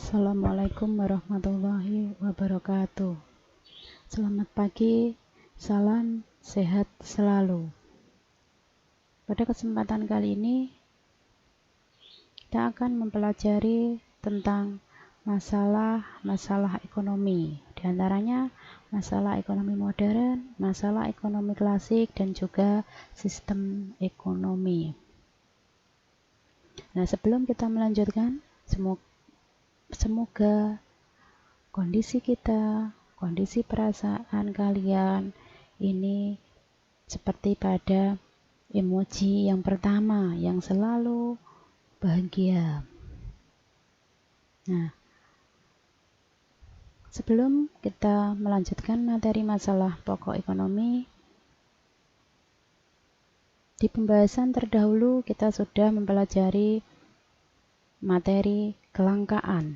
Assalamualaikum warahmatullahi wabarakatuh. Selamat pagi, salam sehat selalu. Pada kesempatan kali ini, kita akan mempelajari tentang masalah ekonomi. Di antaranya masalah ekonomi modern, masalah ekonomi klasik, dan juga sistem ekonomi. Nah, sebelum kita melanjutkan, semoga kondisi kita, kondisi perasaan kalian ini seperti pada emoji yang pertama yang selalu bahagia. Nah, sebelum kita melanjutkan materi masalah pokok ekonomi, di pembahasan terdahulu kita sudah mempelajari materi kelangkaan.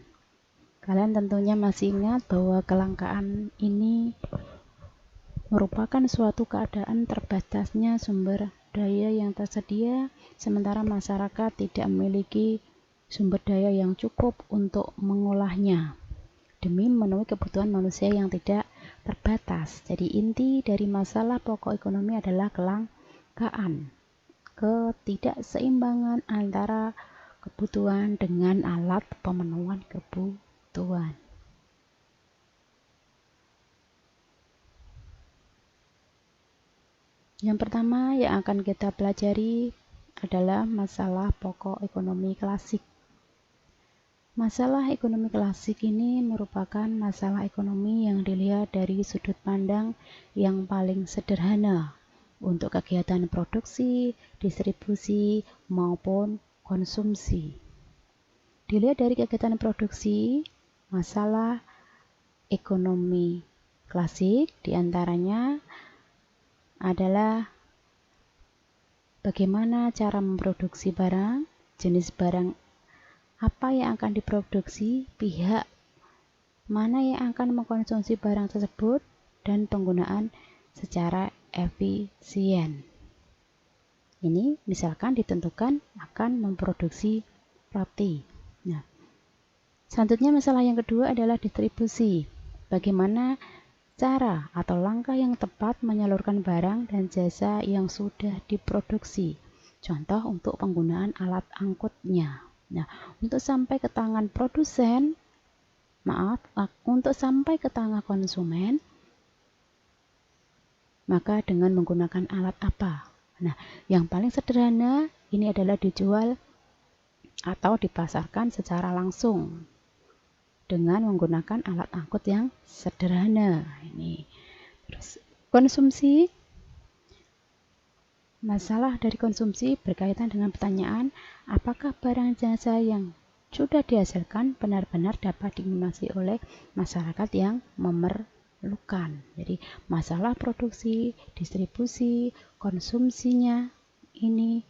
Kalian tentunya masih ingat bahwa kelangkaan ini merupakan suatu keadaan terbatasnya sumber daya yang tersedia, sementara masyarakat tidak memiliki sumber daya yang cukup untuk mengolahnya demi memenuhi kebutuhan manusia yang tidak terbatas. Jadi inti dari masalah pokok ekonomi adalah kelangkaan, ketidakseimbangan antara kebutuhan dengan alat pemenuhan kebutuhan. Yang pertama yang akan kita pelajari adalah masalah pokok ekonomi klasik. Masalah ekonomi klasik ini merupakan masalah ekonomi yang dilihat dari sudut pandang yang paling sederhana untuk kegiatan produksi, distribusi, maupun konsumsi. Dilihat dari kegiatan produksi, masalah ekonomi klasik diantaranya adalah bagaimana cara memproduksi barang, jenis barang apa yang akan diproduksi, pihak mana yang akan mengkonsumsi barang tersebut, dan penggunaan secara efisien. Ini misalkan ditentukan akan memproduksi roti. Nah, selanjutnya masalah yang kedua adalah distribusi. Bagaimana cara atau langkah yang tepat menyalurkan barang dan jasa yang sudah diproduksi. Contoh untuk penggunaan alat angkutnya. Nah, untuk sampai ke tangan konsumen, maka dengan menggunakan alat apa? Nah, yang paling sederhana ini adalah dijual atau dipasarkan secara langsung dengan menggunakan alat angkut yang sederhana. Ini. Terus konsumsi. Masalah dari konsumsi berkaitan dengan pertanyaan apakah barang jasa yang sudah dihasilkan benar-benar dapat dinikmati oleh masyarakat yang memerlukan. Jadi masalah produksi, distribusi, konsumsinya ini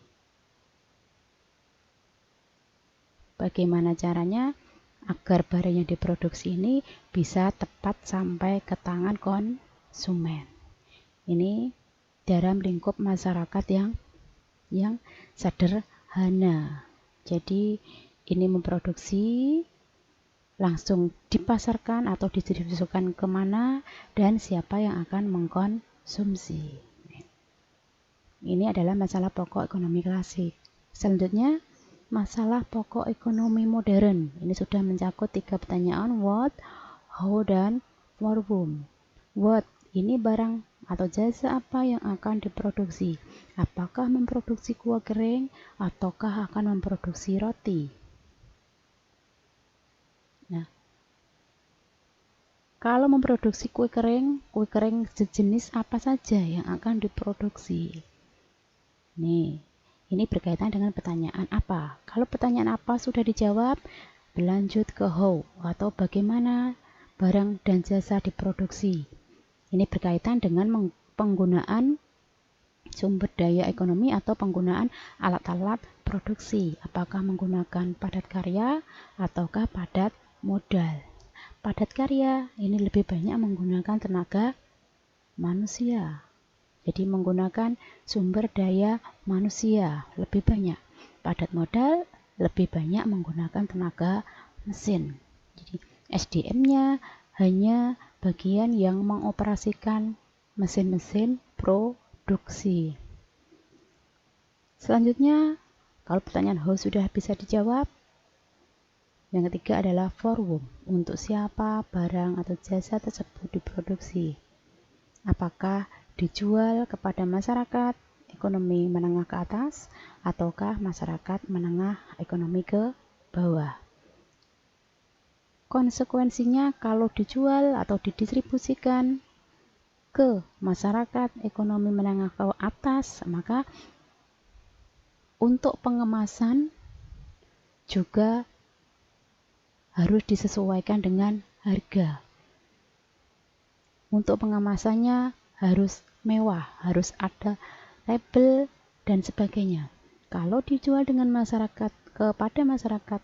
bagaimana caranya agar barang yang diproduksi ini bisa tepat sampai ke tangan konsumen. Ini dalam lingkup masyarakat yang sederhana. Jadi ini memproduksi langsung dipasarkan atau didistribusikan kemana dan siapa yang akan mengkonsumsi. Ini adalah masalah pokok ekonomi klasik. Selanjutnya masalah pokok ekonomi modern. Ini sudah mencakup 3 pertanyaan: what, how, dan for whom. What, ini barang atau jasa apa yang akan diproduksi? Apakah memproduksi kue kering ataukah akan memproduksi roti? Nah, kalau memproduksi kue kering sejenis apa saja yang akan diproduksi? Nih, ini berkaitan dengan pertanyaan apa. Kalau pertanyaan apa sudah dijawab, berlanjut ke how atau bagaimana barang dan jasa diproduksi. Ini berkaitan dengan penggunaan sumber daya ekonomi atau penggunaan alat-alat produksi. Apakah menggunakan padat karya ataukah padat modal. Padat karya ini lebih banyak menggunakan tenaga manusia. Jadi menggunakan sumber daya manusia lebih banyak. Padat modal lebih banyak menggunakan tenaga mesin. Jadi SDM-nya hanya bagian yang mengoperasikan mesin-mesin produksi. Selanjutnya, kalau pertanyaan how sudah bisa dijawab, yang ketiga adalah for whom, untuk siapa barang atau jasa tersebut diproduksi. Apakah dijual kepada masyarakat ekonomi menengah ke atas ataukah masyarakat menengah ekonomi ke bawah. Konsekuensinya kalau dijual atau didistribusikan ke masyarakat ekonomi menengah ke atas, maka untuk pengemasan juga harus disesuaikan dengan harga. Untuk pengemasannya harus mewah, harus ada label dan sebagainya. Kalau dijual dengan masyarakat kepada masyarakat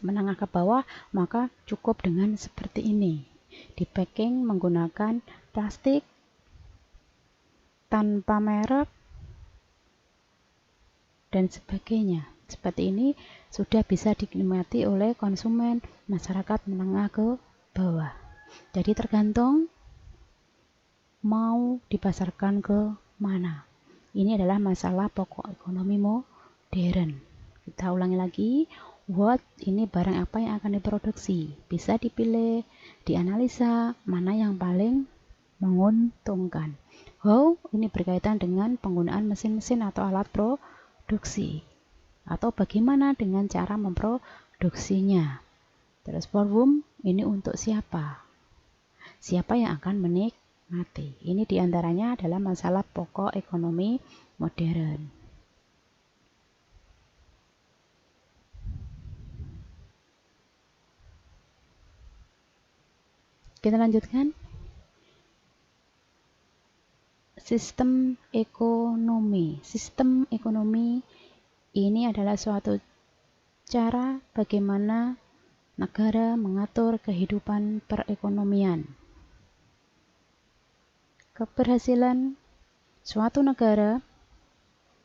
menengah ke bawah, maka cukup dengan seperti ini. Di packing menggunakan plastik tanpa merek dan sebagainya. Seperti ini sudah bisa dinikmati oleh konsumen masyarakat menengah ke bawah. Jadi tergantung mau dipasarkan ke mana. Ini adalah masalah pokok ekonomi modern. Kita ulangi lagi, what ini barang apa yang akan diproduksi. Bisa dipilih, dianalisa mana yang paling menguntungkan. How ini berkaitan dengan penggunaan mesin-mesin atau alat produksi. Atau bagaimana dengan cara memproduksinya. Terus for whom ini untuk siapa. Siapa yang akan menikmati. Ini diantaranya adalah masalah pokok ekonomi modern. Kita lanjutkan. Sistem ekonomi. Sistem ekonomi ini adalah suatu cara bagaimana negara mengatur kehidupan perekonomian. Keberhasilan suatu negara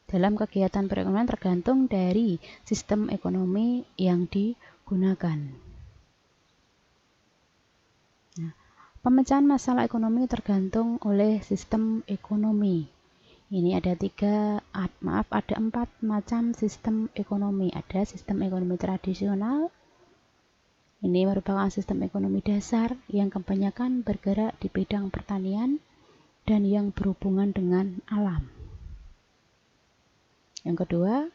dalam kegiatan perekonomian tergantung dari sistem ekonomi yang digunakan. Nah, pemecahan masalah ekonomi tergantung oleh sistem ekonomi. Ini ada ada 4 macam sistem ekonomi. Ada sistem ekonomi tradisional. Ini merupakan sistem ekonomi dasar yang kebanyakan bergerak di bidang pertanian dan yang berhubungan dengan alam. Yang kedua,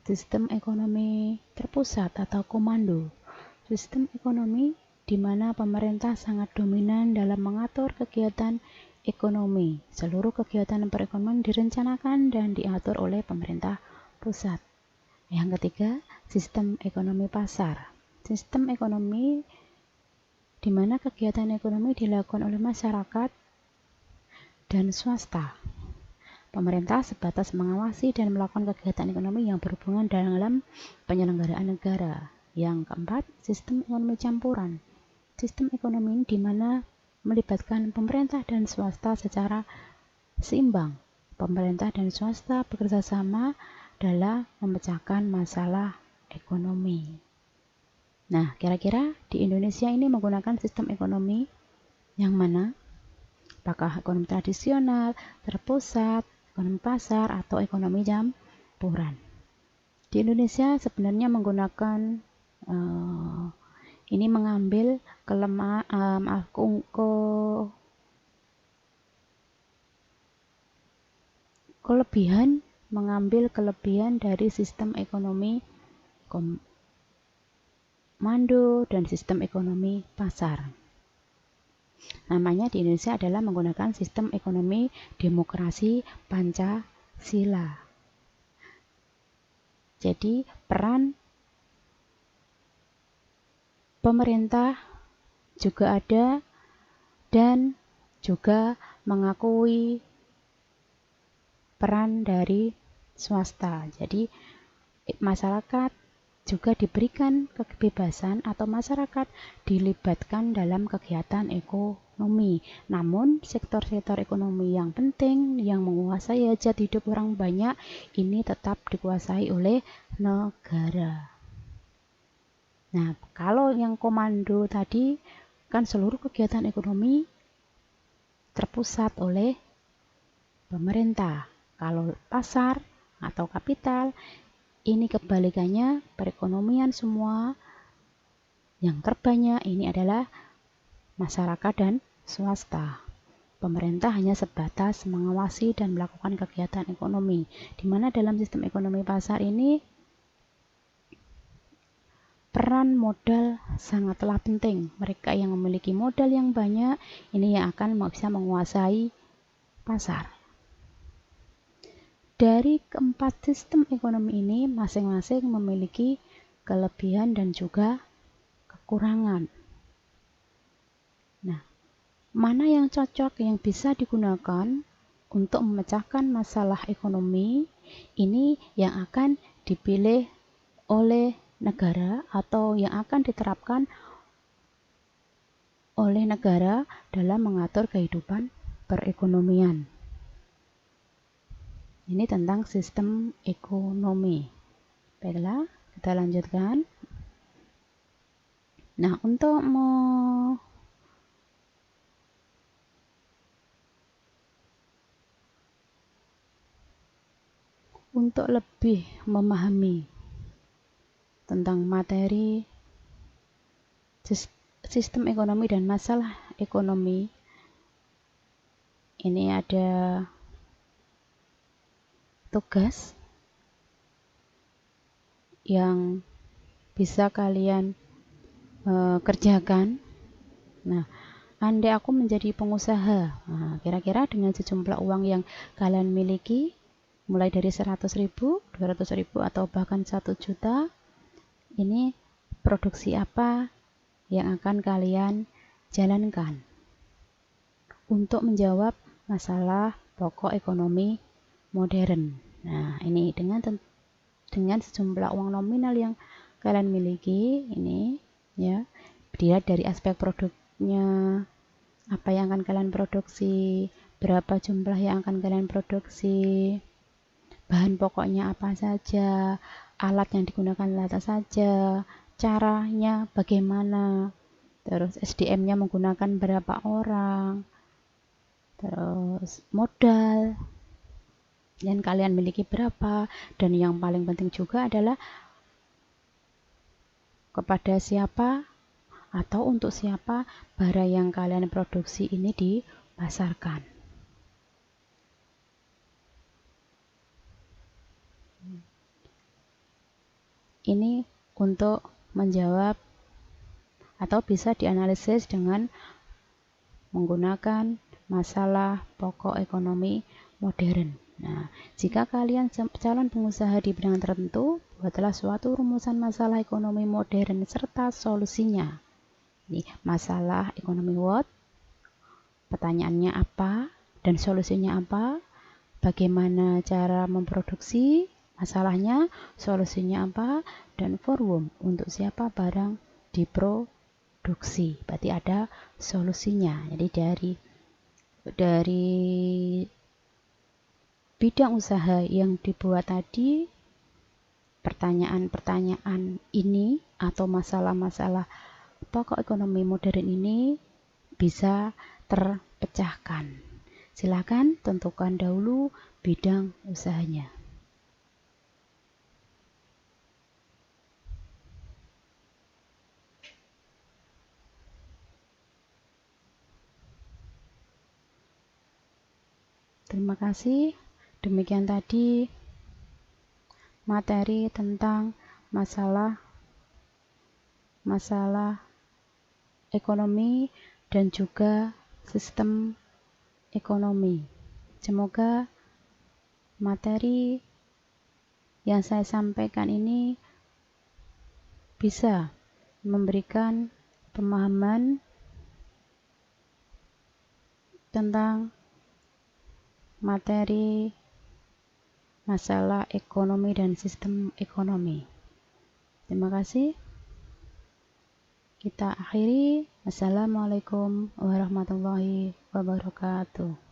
sistem ekonomi terpusat atau komando. Sistem ekonomi di mana pemerintah sangat dominan dalam mengatur kegiatan ekonomi. Seluruh kegiatan perekonomian direncanakan dan diatur oleh pemerintah pusat. Yang ketiga, sistem ekonomi pasar. Sistem ekonomi di mana kegiatan ekonomi dilakukan oleh masyarakat dan swasta. Pemerintah sebatas mengawasi dan melakukan kegiatan ekonomi yang berhubungan dalam penyelenggaraan negara. Yang keempat, sistem ekonomi campuran. Sistem ekonomi di mana melibatkan pemerintah dan swasta secara seimbang. Pemerintah dan swasta bekerja sama dalam memecahkan masalah ekonomi. Nah, kira-kira di Indonesia ini menggunakan sistem ekonomi yang mana? Apakah ekonomi tradisional, terpusat, ekonomi pasar, atau ekonomi campuran? Di Indonesia sebenarnya menggunakan ini mengambil kelebihan dari sistem ekonomi komando dan sistem ekonomi pasar. Namanya di Indonesia adalah menggunakan sistem ekonomi demokrasi Pancasila. Jadi peran pemerintah juga ada dan juga mengakui peran dari swasta. Jadi masyarakat juga diberikan kebebasan atau masyarakat dilibatkan dalam kegiatan ekonomi. Namun sektor-sektor ekonomi yang penting yang menguasai hajat hidup orang banyak ini tetap dikuasai oleh negara. Nah, kalau yang komando tadi kan seluruh kegiatan ekonomi terpusat oleh pemerintah. Kalau pasar atau kapital, ini kebalikannya, perekonomian semua yang terbanyak ini adalah masyarakat dan swasta. Pemerintah hanya sebatas mengawasi dan melakukan kegiatan ekonomi, di mana dalam sistem ekonomi pasar ini peran modal sangatlah penting. Mereka yang memiliki modal yang banyak ini yang akan bisa menguasai pasar. Dari keempat sistem ekonomi ini masing-masing memiliki kelebihan dan juga kekurangan. Nah, mana yang cocok yang bisa digunakan untuk memecahkan masalah ekonomi ini yang akan dipilih oleh negara atau yang akan diterapkan oleh negara dalam mengatur kehidupan perekonomian. Ini tentang sistem ekonomi. Baiklah, kita lanjutkan. Nah, untuk lebih memahami tentang materi sistem ekonomi dan masalah ekonomi, ini ada tugas yang bisa kalian kerjakan. Nah, andai aku menjadi pengusaha, nah, kira-kira dengan sejumlah uang yang kalian miliki, mulai dari 100.000, 200.000, atau bahkan 1 juta, ini produksi apa yang akan kalian jalankan untuk menjawab masalah pokok ekonomi modern. Nah, ini dengan sejumlah uang nominal yang kalian miliki ini ya, dilihat dari aspek produknya, apa yang akan kalian produksi, berapa jumlah yang akan kalian produksi, bahan pokoknya apa saja, alat yang digunakan apa saja, caranya bagaimana, terus SDM-nya menggunakan berapa orang, terus modal yang kalian miliki berapa, dan yang paling penting juga adalah kepada siapa atau untuk siapa barang yang kalian produksi ini dipasarkan. Ini untuk menjawab atau bisa dianalisis dengan menggunakan masalah pokok ekonomi modern. Nah, jika kalian calon pengusaha di bidang tertentu, buatlah suatu rumusan masalah ekonomi modern serta solusinya. Ini masalah ekonomi what? Pertanyaannya apa? Dan solusinya apa? Bagaimana cara memproduksi? Masalahnya, solusinya apa? Dan for whom? Untuk siapa barang diproduksi? Berarti ada solusinya. Jadi dari bidang usaha yang dibuat tadi, pertanyaan-pertanyaan ini atau masalah-masalah pokok ekonomi modern ini bisa terpecahkan. Silakan tentukan dahulu bidang usahanya. Terima kasih. Demikian tadi materi tentang masalah ekonomi dan juga sistem ekonomi. Semoga materi yang saya sampaikan ini bisa memberikan pemahaman tentang materi masalah ekonomi dan sistem ekonomi. Terima kasih. Kita akhiri. Assalamualaikum warahmatullahi wabarakatuh.